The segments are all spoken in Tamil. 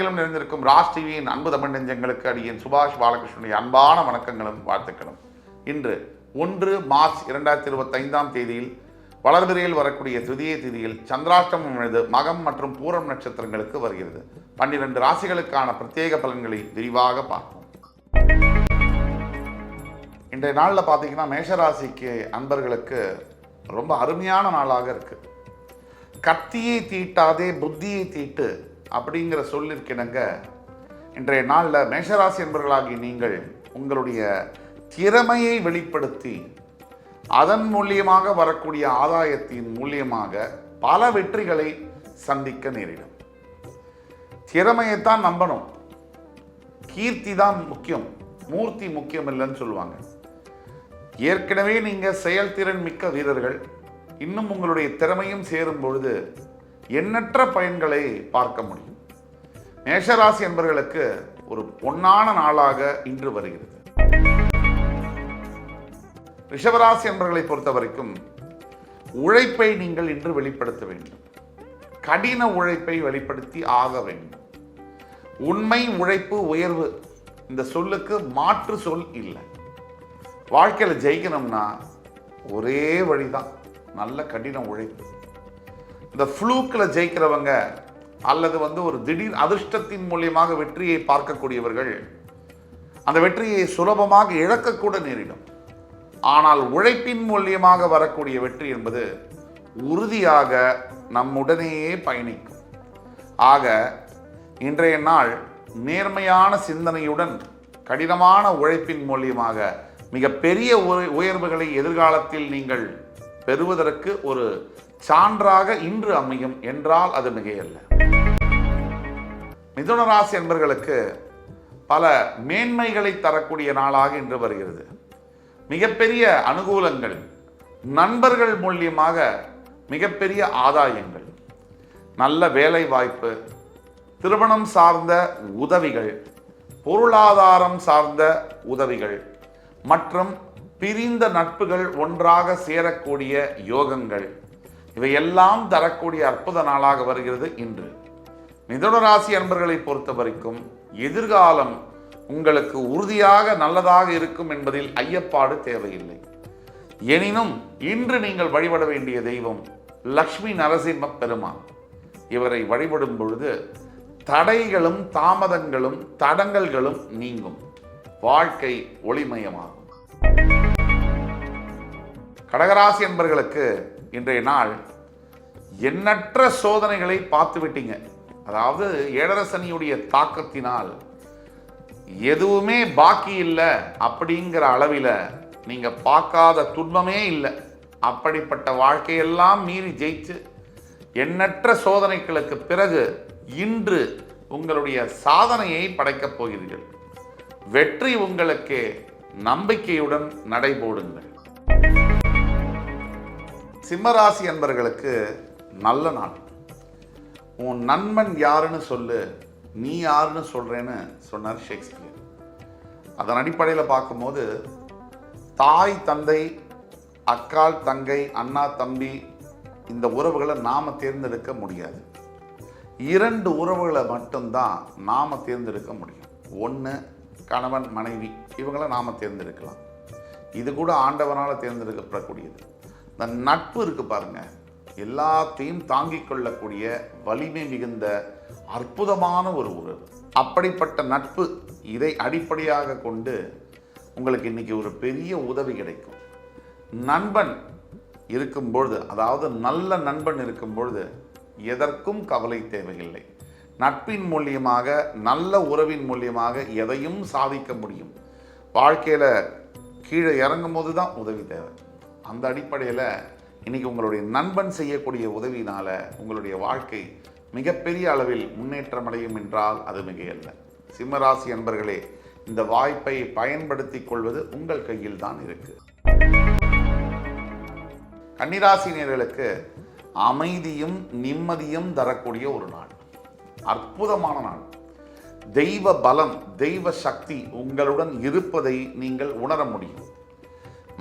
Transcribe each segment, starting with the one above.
உலகெங்கிலும் நிறைந்திருக்கும் ராஜ் டிவியின் அன்பு தமிழ் நெஞ்சங்களுக்கு அடியின் சுபாஷ் பாலகிருஷ்ணனுடைய அன்பான வணக்கங்களும் வாழ்த்துக்களும். இன்று 1 மார்ச் 2025 தேதியில் வளர்பிறையில் வரக்கூடிய துதிய திதியில் சந்திராஷ்டமம் எழுது மகம் மற்றும் பூரம் நட்சத்திரங்களுக்கு வருகிறது. 12 ராசிகளுக்கான பிரத்யேக பலன்களை விரிவாக பார்ப்போம். இன்றைய நாளில் பார்த்தீங்கன்னா மேஷராசிக்கு அன்பர்களுக்கு ரொம்ப அருமையான நாளாக இருக்கு. கத்தியை தீட்டாதே புத்தியை தீட்டு அப்படிங்கிற சொல்லிருக்கினங்க. இன்றைய நாளில் மேஷராசி அன்பர்களாகி நீங்கள் உங்களுடைய திறமையை வெளிப்படுத்தி அதன் மூலியமாக வரக்கூடிய ஆதாயத்தின் மூலியமாக பல வெற்றிகளை சந்திக்க நேரிடும். திறமையைத்தான் நம்பணும், கீர்த்தி தான் முக்கியம், மூர்த்தி முக்கியம் இல்லைன்னு சொல்லுவாங்க. ஏற்கனவே நீங்கள் செயல்திறன் மிக்க வீரர்கள், இன்னும் உங்களுடைய திறமையும் சேரும் பொழுது எண்ணற்ற பயன்களை பார்க்க முடியும். மேஷராசி என்பவர்களுக்கு ஒரு பொன்னான நாளாக இன்று வருகிறது. ரிஷபராசி என்பவர்களை பொறுத்த வரைக்கும் உழைப்பை நீங்கள் இன்று வெளிப்படுத்த வேண்டும். கடின உழைப்பை வெளிப்படுத்தி ஆக வேண்டும். உண்மை, உழைப்பு, உயர்வு இந்த சொல்லுக்கு மாற்று சொல் இல்லை. வாழ்க்கையில் ஜெயிக்கணும்னா ஒரே வழிதான், நல்ல கடின உழைப்பு. இந்த ஃப்ளூக்கில் ஜெயிக்கிறவங்க அல்லது ஒரு திடீர் அதிர்ஷ்டத்தின் மூலியமாக வெற்றியை பார்க்கக்கூடியவர்கள் அந்த வெற்றியை சுலபமாக இழக்கக்கூட நேரிடும். ஆனால் உழைப்பின் மூலியமாக வரக்கூடிய வெற்றி என்பது உறுதியாக நம்முடனேயே பயணிக்கும். ஆக இன்றைய நாள் நேர்மையான சிந்தனையுடன் கடினமான உழைப்பின் மூலியமாக மிகப்பெரிய உயர்வுகளை எதிர்காலத்தில் நீங்கள் பெறுவதற்கு ஒரு சான்றாக இன்று அமையும் என்றால் அது மிகையல்ல. மிதுன ராசி என்பவர்களுக்கு பல மேன்மைகளை தரக்கூடிய நாளாக இன்று வருகிறது. மிகப்பெரிய அனுகூலங்கள், நண்பர்கள் மூலியமாக மிகப்பெரிய ஆதாயங்கள், நல்ல வேலை வாய்ப்பு, திருமணம் சார்ந்த உதவிகள், பொருளாதாரம் சார்ந்த உதவிகள் மற்றும் பிரிந்த நட்புகள் ஒன்றாக சேரக்கூடிய யோகங்கள், இவையெல்லாம் தரக்கூடிய அற்புத நாளாக வருகிறது இன்று. மிதுன ராசி அன்பர்களை பொறுத்த வரைக்கும் எதிர்காலம் உங்களுக்கு உறுதியாக நல்லதாக இருக்கும் என்பதில் ஐயப்பாடு தேவையில்லை. எனினும் இன்று நீங்கள் வழிபட வேண்டிய தெய்வம் லக்ஷ்மி நரசிம்ம பெருமான். இவரை வழிபடும் பொழுது தடைகளும் தாமதங்களும் தடங்கல்களும் நீங்கும், வாழ்க்கை ஒளிமயமாகும். கடகராசி என்பவர்களுக்கு இன்றைய நாள் எண்ணற்ற சோதனைகளை பார்த்து விட்டீங்க. அதாவது ஏழரை சனியுடைய தாக்கத்தினால் எதுவுமே பாக்கி இல்லை அப்படிங்கிற அளவில் நீங்க பார்க்காத துன்பமே இல்லை. அப்படிப்பட்ட வாழ்க்கையெல்லாம் மீறி ஜெயிச்சு எண்ணற்ற சோதனைகளுக்கு பிறகு இன்று உங்களுடைய சாதனையை படைக்கப் போகிறீர்கள். வெற்றி உங்களுக்கு, நம்பிக்கையுடன் நடைபோடுங்கள். சிம்மராசி என்பவர்களுக்கு நல்ல நாள். உன் நண்பன் யாருன்னு சொல்லு, நீ யாருன்னு சொல்றேன்னு சொன்னார் ஷேக்ஸ்பியர். அதன் அடிப்படையில் பார்க்கும்போது தாய் தந்தை, அக்கால் தங்கை, அண்ணா தம்பி இந்த உறவுகளை நாம தேர்ந்தெடுக்க முடியாது. 2 உறவுகளை மட்டும்தான் நாம தேர்ந்தெடுக்க முடியும். ஒன்று கணவன் மனைவி, இவங்களை நாம தேர்ந்தெடுக்கலாம். இது கூட ஆண்டவனால் தேர்ந்தெடுக்கப்படக்கூடியது. இந்த நட்பு இருக்கு பாருங்க, எல்லாத்தையும் தாங்கிக் கொள்ளக்கூடிய வலிமை மிகுந்த அற்புதமான ஒரு உறவு. அப்படிப்பட்ட நட்பு, இதை அடிப்படையாக கொண்டு உங்களுக்கு இன்னைக்கு ஒரு பெரிய உதவி கிடைக்கும். நண்பன் இருக்கும்பொழுது, அதாவது நல்ல நண்பன் இருக்கும்பொழுது எதற்கும் கவலை தேவையில்லை. நட்பின் மூலியமாக, நல்ல உறவின் மூலியமாக எதையும் சாதிக்க முடியும். வாழ்க்கையில் கீழே இறங்கும் போது தான் உதவி தேவை. அந்த அடிப்படையில் இன்னைக்கு உங்களுடைய நண்பன் செய்யக்கூடிய உதவினால உங்களுடைய வாழ்க்கை மிகப்பெரிய அளவில் முன்னேற்றம் அடையும் என்றால் அது மிகையல்ல. சிம்மராசி அன்பர்களே, இந்த வாய்ப்பை பயன்படுத்திக் கொள்வது உங்கள் கையில் தான் இருக்கு. கன்னிராசினியர்களுக்கு அமைதியும் நிம்மதியும் தரக்கூடிய ஒரு நாள், அற்புதமான நாள். தெய்வ பலம், தெய்வ சக்தி உங்களுடன் இருப்பதை நீங்கள் உணர முடியும்.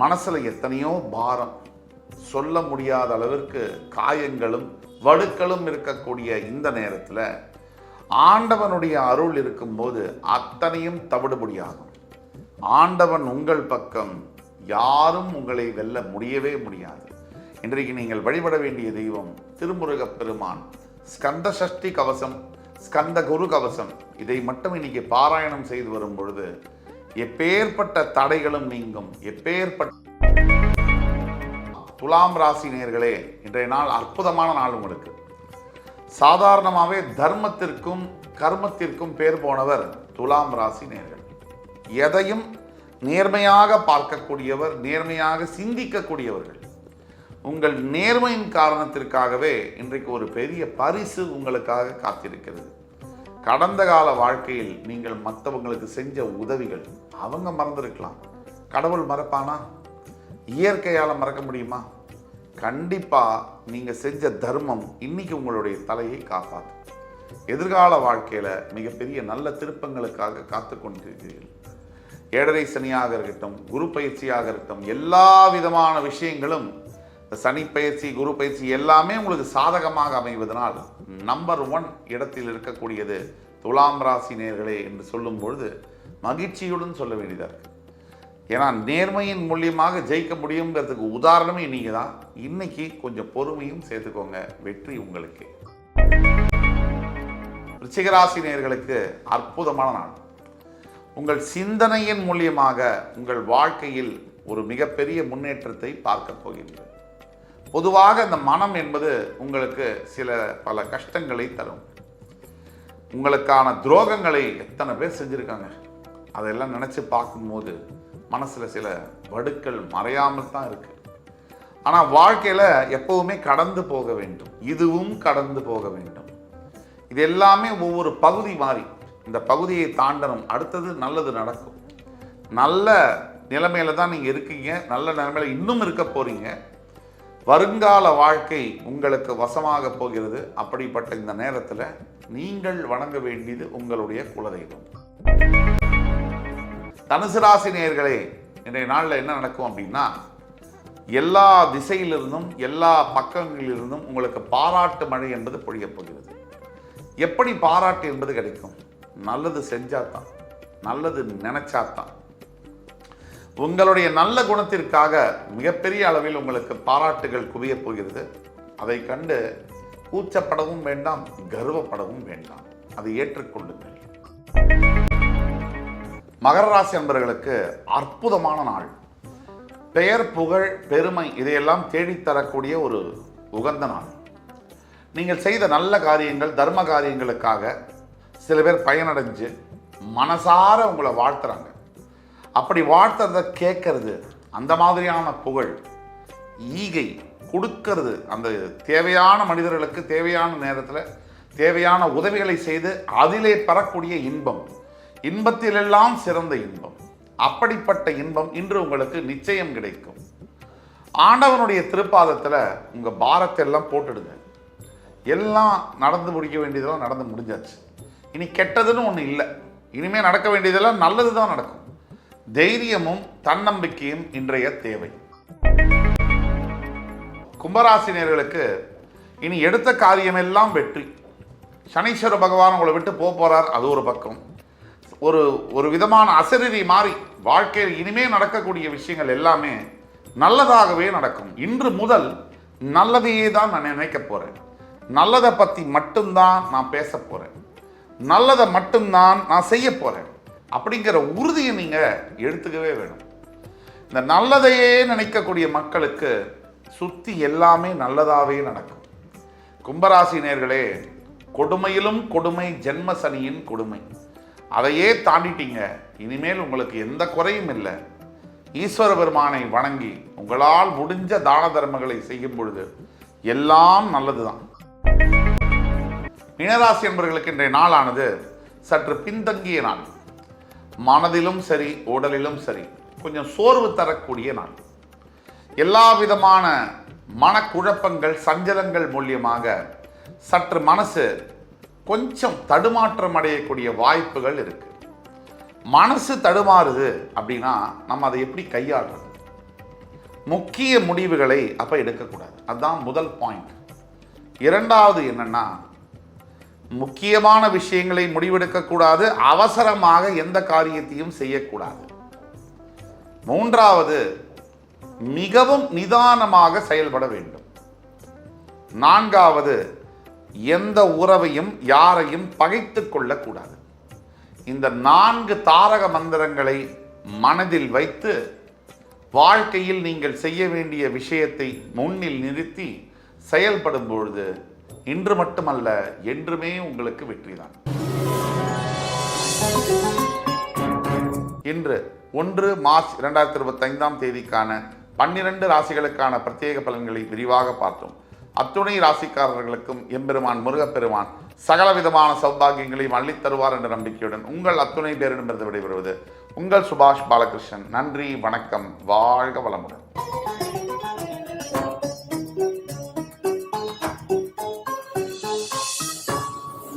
மனசுல எத்தனையோ பாரம், சொல்ல முடியாத அளவிற்கு காயங்களும் வடுக்களும் இருக்கக்கூடிய இந்த நேரத்தில் ஆண்டவனுடைய அருள் இருக்கும்போது அத்தனையும் தவிடுபடியாகும். ஆண்டவன் உங்கள் பக்கம், யாரும் உங்களை வெல்ல முடியவே முடியாது. இன்றைக்கு நீங்கள் வழிபட வேண்டிய தெய்வம் திருமுருகப் பெருமான். ஸ்கந்த சஷ்டி கவசம், ஸ்கந்த குரு கவசம், இதை மட்டும் இன்னைக்கு பாராயணம் செய்து வரும் பொழுது எப்பேற்பட்ட தடைகளும் நீங்கும். எப்பேற்பட்ட துலாம் ராசி நேயர்களே, இன்றைய நாள் அற்புதமான நாள் உங்களுக்கு. சாதாரணமாகவே தர்மத்திற்கும் கர்மத்திற்கும் பேர் போனவர் துலாம் ராசி நேயர்கள். எதையும் நேர்மையாக பார்க்கக்கூடியவர், நேர்மையாக சிந்திக்கக்கூடியவர்கள். உங்கள் நேர்மையின் காரணத்திற்காகவே இன்றைக்கு ஒரு பெரிய பரிசு உங்களுக்காக காத்திருக்கிறது. கடந்த கால வாழ்க்கையில் நீங்கள் மற்றவங்களுக்கு செஞ்ச உதவிகள் அவங்க மறந்துருக்கலாம். கடவுள் மறப்பானா? இயற்கையால் மறக்க முடியுமா? கண்டிப்பாக நீங்கள் செஞ்ச தர்மம் இன்னைக்கு உங்களுடைய தலையை காப்பாற்றும். எதிர்கால வாழ்க்கையில் மிகப்பெரிய நல்ல திருப்பங்களுக்காக காத்து கொண்டிருக்கிறீர்கள். ஏழரை சனியாக இருக்கட்டும், குரு பயிற்சியாக இருக்கட்டும், எல்லா விதமான விஷயங்களும், சனி பயிற்சி, குரு பயிற்சி எல்லாமே உங்களுக்கு சாதகமாக அமைவதனால் நம்பர் 1 இடத்தில் இருக்கக்கூடியது துலாம் ராசி நேயர்களே என்று சொல்லும் பொழுது மகிழ்ச்சியுடன் சொல்ல வேண்டியதாக இருக்கு. ஏன்னா நேர்மையின் மூலியமாக ஜெயிக்க முடியுங்கிறதுக்கு உதாரணமே நீங்கள் தான். இன்னைக்கு கொஞ்சம் பொறுமையும் சேர்த்துக்கோங்க, வெற்றி உங்களுக்கு. ரிச்சிகராசி நேயர்களுக்கு அற்புதமான நாள். உங்கள் சிந்தனையின் மூலியமாக உங்கள் வாழ்க்கையில் ஒரு மிகப்பெரிய முன்னேற்றத்தை பார்க்க போகிறீர்கள். பொதுவாக இந்த மனம் என்பது உங்களுக்கு பல கஷ்டங்களை தரும். உங்களுக்கான துரோகங்களை எத்தனை பேர் செஞ்சுருக்காங்க, அதெல்லாம் நினச்சி பார்க்கும்போது மனசில் சில வடுக்கள் மறையாமல் தான் இருக்கு. ஆனால் வாழ்க்கையில் எப்பவுமே கடந்து போக வேண்டும், இதுவும் கடந்து போக வேண்டும். இது எல்லாமே ஒவ்வொரு பகுதி மாறி இந்த பகுதியை தாண்டணும், அடுத்தது நல்லது நடக்கும். நல்ல நிலைமையில தான் நீங்கள் இருக்கீங்க, நல்ல நிலைமையில இன்னும் இருக்க போறீங்க. வருங்கால வாழ்க்கை உங்களுக்கு வசமாக போகிறது. அப்படிப்பட்ட இந்த நேரத்தில் நீங்கள் வணங்க வேண்டியது உங்களுடைய குலதெய்வம். தனுசு ராசி நேயர்களே, இன்றைய நாளில் என்ன நடக்கும் அப்படின்னா, எல்லா திசையிலிருந்தும் எல்லா பக்கங்களிலிருந்தும் உங்களுக்கு பாராட்டு மழை என்பது பொழியப் போகிறது. எப்படி பாராட்டு என்பது கிடைக்கும்? நல்லது செஞ்சாதான், நல்லது நினைச்சாதான். உங்களுடைய நல்ல குணத்திற்காக மிகப்பெரிய அளவில் உங்களுக்கு பாராட்டுகள் குவியப் போகிறது. அதை கண்டு கூச்சப்படவும் வேண்டாம், கர்வப்படவும் வேண்டாம், அதை ஏற்றுக்கொள்ளுங்கள். மகர ராசி அன்பர்களுக்கு அற்புதமான நாள். பெயர், புகழ், பெருமை இதையெல்லாம் தேடித்தரக்கூடிய ஒரு உகந்த நாள். நீங்கள் செய்த நல்ல காரியங்கள், தர்ம காரியங்களுக்காக சில பேர் பயனடைஞ்சு மனசார உங்களை வாழ்த்துறாங்க. அப்படி வாழ்த்துறத கேட்கறது, அந்த மாதிரியான புகழ், ஈகை கொடுக்கறது, அந்த தேவையான மனிதர்களுக்கு தேவையான நேரத்தில் தேவையான உதவிகளை செய்து அதிலே பெறக்கூடிய இன்பம், இன்பத்திலெல்லாம் சிறந்த இன்பம். அப்படிப்பட்ட இன்பம் இன்று உங்களுக்கு நிச்சயம் கிடைக்கும். ஆண்டவனுடைய திருப்பாதத்தில் உங்கள் பாரத்தை எல்லாம் போட்டுடுங்க. எல்லாம் நடந்து முடிக்க வேண்டியதெல்லாம் நடந்து முடிஞ்சாச்சு. இனி கெட்டதுன்னு ஒன்று இல்லை. இனிமேல் நடக்க வேண்டியதெல்லாம் நல்லது தான் நடக்கும். தைரியமும் தன்னம்பிக்கையும் இன்றைய தேவை. கும்பராசினியர்களுக்கு இனி எடுத்த காரியமெல்லாம் வெற்றி. சனீஸ்வர பகவான் உங்களை விட்டு போறார், அது ஒரு பக்கம். ஒரு விதமான அசரீரி மாறி வாழ்க்கையில் இனிமே நடக்கக்கூடிய விஷயங்கள் எல்லாமே நல்லதாகவே நடக்கும். இன்று முதல் நல்லதையே தான் நான் நினைக்க போறேன். நல்லதை பற்றி மட்டும்தான் நான் பேச போறேன். நல்லதை மட்டும்தான் நான் செய்ய போறேன் அப்படிங்கிற உறுதியை நீங்கள் எடுத்துக்கவே வேணும். இந்த நல்லதையே நினைக்கக்கூடிய மக்களுக்கு சுற்றி எல்லாமே நல்லதாகவே நடக்கும். கும்பராசி நேயர்களே, கொடுமையிலும் கொடுமை ஜென்ம சனியின் கொடுமை. அதையே தாண்டிட்டீங்க. இனிமேல் உங்களுக்கு எந்த குறையும் இல்லை. ஈஸ்வர பெருமானை வணங்கி உங்களால் முடிஞ்ச தான தர்மங்களை செய்யும் பொழுது எல்லாம் நல்லதுதான். மீனராசி என்பவர்களுக்கு இன்றைய நாளானது சற்று பின்தங்கிய நாள். மனதிலும் சரி, உடலிலும் சரி கொஞ்சம் சோர்வு தரக்கூடிய நாள். எல்லா விதமான மனக்குழப்பங்கள், சஞ்சலங்கள் மூலியமாக சற்று மனசு கொஞ்சம் தடுமாற்றம் அடையக்கூடிய வாய்ப்புகள் இருக்கு. மனசு தடுமாறுது அப்படின்னா நம்ம அதை எப்படி கையாளுறது? முக்கிய முடிவுகளை அப்போ எடுக்கக்கூடாது. அதுதான் முதல் பாயிண்ட். இரண்டாவது என்னன்னா, முக்கியமான விஷயங்களை முடிவெடுக்கக்கூடாது, அவசரமாக எந்த காரியத்தையும் செய்யக்கூடாது. மூன்றாவது, மிகவும் நிதானமாக செயல்பட வேண்டும். நான்காவது, எந்த உறவையும் யாரையும் பகைத்துக் கொள்ளக்கூடாது. இந்த 4 தாரக மந்திரங்களை மனதில் வைத்து வாழ்க்கையில் நீங்கள் செய்ய வேண்டிய விஷயத்தை முன்னில் நிறுத்தி செயல்படும் பொழுது இன்று மட்டுமல்ல என்றுமே உங்களுக்கு வெற்றிதான். இன்று 1 மார்ச் 2025 தேதிக்கான 12 ராசிகளுக்கான பிரத்யேக பலன்களை விரிவாக பார்த்தோம். அத்துணை ராசிக்காரர்களுக்கும் எம்பெருமான் முருகப்பெருமான் சகல விதமான சௌபாகியங்களையும் அள்ளித் தருவார் என்ற நம்பிக்கையுடன் உங்கள் அத்துணை பேரிடமிருந்து விடைபெறுவது உங்கள் சுபாஷ் பாலகிருஷ்ணன். நன்றி, வணக்கம், வாழ்க வளமுடன்.